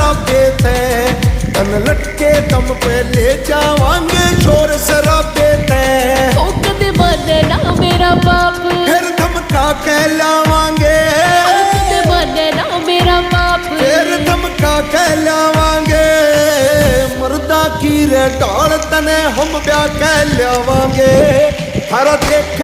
शराबे ते तन लटके दम पे ले जावांगे शोर शराबे ते ओ कदे बने ना मेरा बाप, फिर धमका के लावांगे कदे बने ना मेरा बाप, फिर धमका के लावांगे मर्दा की रे ढाल तने हम ब्याह के लावांगे हर देख